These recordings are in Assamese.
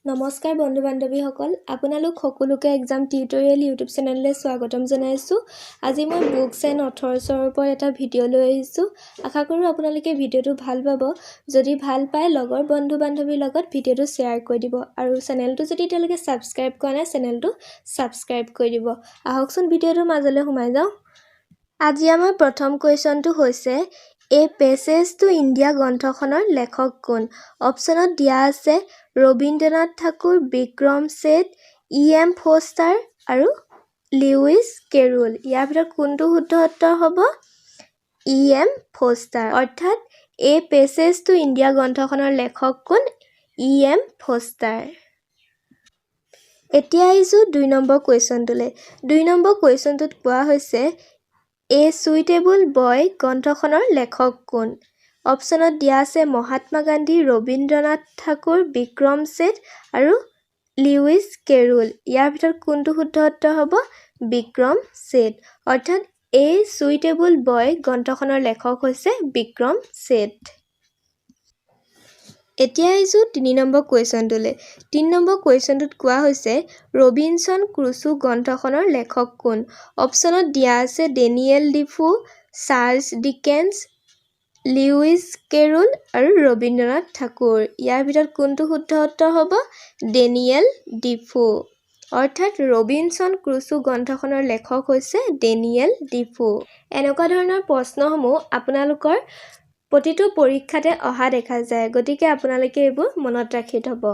নমস্কাৰ বন্ধু বান্ধৱীসকল আপোনালোক সকলোকে এক্সাম টিউটৰিয়েল ইউটিউব চেনেললৈ স্বাগতম জনাইছোঁ। আজি মই বুকছ এণ্ড অথৰ্ছৰ ওপৰত এটা ভিডিঅ' লৈ আহিছোঁ। আশা কৰোঁ আপোনালোকে ভিডিঅ'টো ভাল পাব। যদি ভাল পায় লগৰ বন্ধু বান্ধৱীৰ লগত ভিডিঅ'টো শ্বেয়াৰ কৰি দিব আৰু চেনেলটো যদি তেওঁলোকে ছাবস্ক্ৰাইব কৰা নাই চেনেলটো ছাবস্ক্ৰাইব কৰি দিব। আহকচোন ভিডিঅ'টোৰ মাজলৈ সোমাই যাওঁ। আজি আমাৰ প্ৰথম কুৱেশ্যনটো হৈছে এ পেছেজ টু ইণ্ডিয়া গ্ৰন্থখনৰ লেখক কোন? অপশ্যনত দিয়া আছে ৰবীন্দ্ৰনাথ ঠাকুৰ, বিক্ৰম ছেঠ, এম ফষ্টাৰ আৰু লিউইছ কেৰোল। ইয়াৰ ভিতৰত কোনটো শুদ্ধ উত্তৰ হ'ব? M Forster. অৰ্থাৎ এ পেছেজ টু ইণ্ডিয়া গ্ৰন্থখনৰ লেখক কোন? M Forster. এতিয়া আহিছোঁ ২ নম্বৰ কুৱেশ্যনটোলৈ। ২ নম্বৰ কুৱেশ্যনটোত কোৱা হৈছে এ চুইটেবল বয় গ্ৰন্থখনৰ লেখক কোন? অপশ্যনত দিয়া আছে মহাত্মা গান্ধী, ৰবীন্দ্ৰনাথ ঠাকুৰ, বিক্ৰম ছেঠ আৰু লিউইছ কেৰোল। ইয়াৰ ভিতৰত কোনটো শুদ্ধ উত্তৰ হ'ব? বিক্ৰম ছেঠ। অৰ্থাৎ এ চুইটেবল বয় গ্ৰন্থখনৰ লেখক হৈছে বিক্ৰম ছেঠ। এতিয়া আহিছোঁ ৩ নম্বৰ কুৱেশ্যনটোলৈ। ৩ নম্বৰ কুৱেশ্যনটোত কোৱা হৈছে ৰবিনছন ক্ৰুছো গ্ৰন্থখনৰ লেখক কোন? অপশ্যনত দিয়া আছে Daniel Defoe, Charles Dickens, Lewis Carroll আৰু ৰবীন্দ্ৰনাথ ঠাকুৰ। ইয়াৰ ভিতৰত কোনটো শুদ্ধ উত্তৰ হ'ব? Daniel Defoe. অৰ্থাৎ ৰবিনছন ক্ৰুছো গ্ৰন্থখনৰ লেখক হৈছে ডেনিয়েল ডিফো। এনেকুৱা ধৰণৰ প্ৰশ্নসমূহ আপোনালোকৰ প্ৰতিটো পৰীক্ষাতে অহা দেখা যায়, গতিকে আপোনালোকে এইবোৰ মনত ৰাখি থ'ব।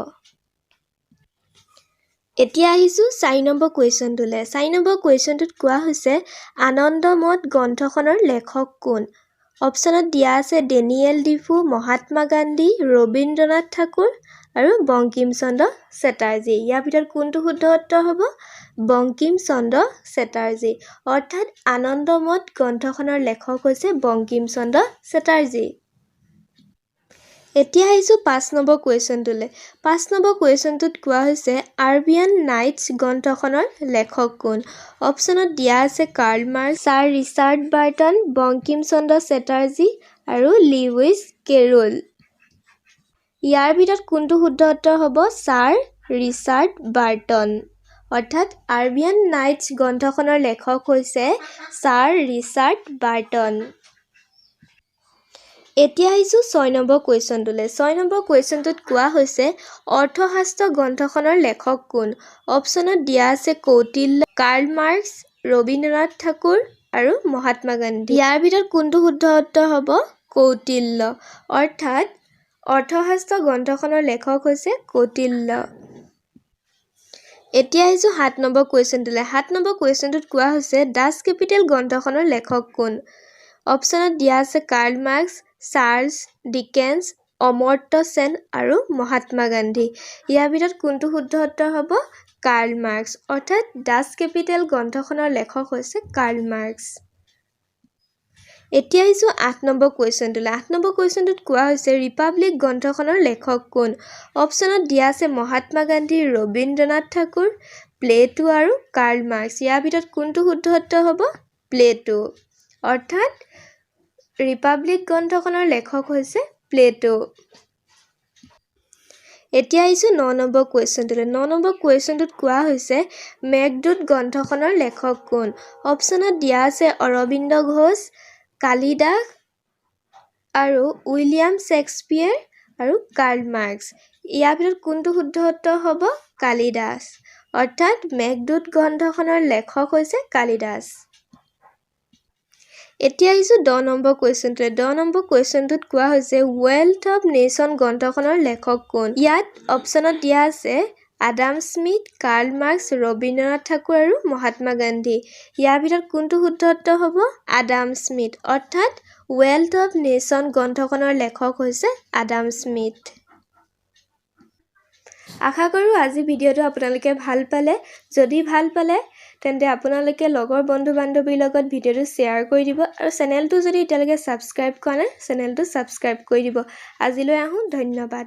এতিয়া আহিছোঁ ৪ নম্বৰ কুৱেশ্যনটোলৈ। ৪ নম্বৰ কুৱেশ্যনটোত কোৱা হৈছে আনন্দ মঠ গ্ৰন্থখনৰ লেখক কোন? অপশ্যনত দিয়া আছে ডেনিয়েল ডিফো, মহাত্মা গান্ধী, ৰবীন্দ্ৰনাথ ঠাকুৰ আৰু বংকিম চন্দ্ৰ চেটাৰ্জী। ইয়াৰ ভিতৰত কোনটো শুদ্ধ উত্তৰ হ'ব? বংকিম চন্দ্ৰ চেটাৰ্জী। অৰ্থাৎ আনন্দ মঠ গ্ৰন্থখনৰ লেখক হৈছে বংকিম চন্দ্ৰ চেটাৰ্জী। এতিয়া আহিছোঁ ৫ নম্বৰ কুৱেশ্যনটোলৈ। ৫ নম্বৰ কুৱেশ্যনটোত কোৱা হৈছে আৰবিয়ান নাইটছ গ্ৰন্থখনৰ লেখক কোন? অপশ্যনত দিয়া আছে Karl Marx, sir Richard Burton, Bankim Chandra Chatterjee আৰু লিউইছ কেৰোল। ইয়াৰ ভিতৰত কোনটো শুদ্ধ উত্তৰ হ'ব? Sir Richard Burton. অৰ্থাৎ আৰবিয়ান নাইটছ গ্ৰন্থখনৰ লেখক হৈছে ছাৰ ৰিচাৰ্ড বাৰ্টন। এতিয়া আহিছোঁ ৬ নম্বৰ কুৱেশ্যনটোলৈ। ৬ নম্বৰ কুৱেশ্যনটোত কোৱা হৈছে অৰ্থশাস্ত্ৰ গ্ৰন্থখনৰ লেখক কোন? অপশ্যনত দিয়া আছে কৌটিল্য, কাৰ্ল মাৰ্কছ, ৰবীন্দ্ৰনাথ ঠাকুৰ আৰু মহাত্মা গান্ধী। ইয়াৰ ভিতৰত কোনটো শুদ্ধ উত্তৰ হ'ব? কৌটিল্য। অৰ্থাৎ অৰ্থশাস্ত্ৰ গ্ৰন্থখনৰ লেখক হৈছে কৌটিল্য। এতিয়া আহিছোঁ ৭ নম্বৰ কুৱেশ্যনটোলৈ। ৭ নম্বৰ কুৱেশ্যনটোত কোৱা হৈছে ডাচ কেপিটেল গ্ৰন্থখনৰ লেখক কোন? অপশ্যনত দিয়া আছে Karl Marx, Charles Dickens, Amartya Sen আৰু মহাত্মা গান্ধী। ইয়াৰ ভিতৰত কোনটো শুদ্ধ উত্তৰ হ'ব? Karl Marx. অৰ্থাৎ ডাচ কেপিটেল গ্ৰন্থখনৰ লেখক হৈছে কাৰ্ল মাৰ্কছ। এতিয়া আহিছোঁ ৮ নম্বৰ কুৱেশ্যনটোলৈ। ৮ নম্বৰ কুৱেশ্যনটোত কোৱা হৈছে ৰিপাব্লিক গ্ৰন্থখনৰ লেখক কোন? অপশ্যনত দিয়া আছে মহাত্মা গান্ধী, ৰবীন্দ্ৰনাথ ঠাকুৰ, প্লেটো আৰু কাৰ্ল মাৰ্কছ। ইয়াৰ ভিতৰত কোনটো শুদ্ধ উত্তৰ হ'ব? প্লেটো। অৰ্থাৎ ৰিপাব্লিক গ্ৰন্থখনৰ লেখক হৈছে প্লেটো। এতিয়া আহিছোঁ ৯ নম্বৰ কুৱেশ্যনটোলৈ। ৯ নম্বৰ কুৱেশ্যনটোত কোৱা হৈছে মেঘদূত গ্ৰন্থখনৰ লেখক কোন? অপশ্যনত দিয়া আছে অৰবিন্দ ঘোষ, কালিদাস আৰু উইলিয়াম শ্বেক্সপিয়েৰ আৰু কাৰ্ল মাৰ্কছ। ইয়াৰ ভিতৰত কোনটো শুদ্ধ উত্তৰ হ'ব? কালিদাস। অৰ্থাৎ মেঘদূত গ্ৰন্থখনৰ লেখক হৈছে কালিদাস। এতিয়া আহিছোঁ ১০ নম্বৰ কুৱেশ্যনটোলৈ। ১০ নম্বৰ কুৱেশ্যনটোত কোৱা হৈছে ৱেল্থ অৱ নেশ্যন গ্ৰন্থখনৰ লেখক কোন? ইয়াত অপশ্যনত দিয়া আছে Adam Smith, Karl Marx, Rabindranath Thakur আৰু মহাত্মা গান্ধী। ইয়াৰ ভিতৰত কোনটো শুদ্ধ উত্তৰ হ'ব? Adam Smith. অৰ্থাৎ ৱেল্থ অৱ নেশ্যন গ্ৰন্থখনৰ লেখক হৈছে আডাম স্মিথ। আশা কৰোঁ আজি ভিডিঅ'টো আপোনালোকে ভাল পালে। যদি ভাল পালে তেন্তে আপোনালোকে লগৰ বন্ধু বান্ধৱীৰ লগত ভিডিঅ'টো শ্বেয়াৰ কৰি দিব আৰু চেনেলটো যদি এতিয়ালৈকে ছাবস্ক্ৰাইব কৰা নাই চেনেলটো ছাবস্ক্ৰাইব কৰি দিব। আজিলৈ আহোঁ, ধন্যবাদ।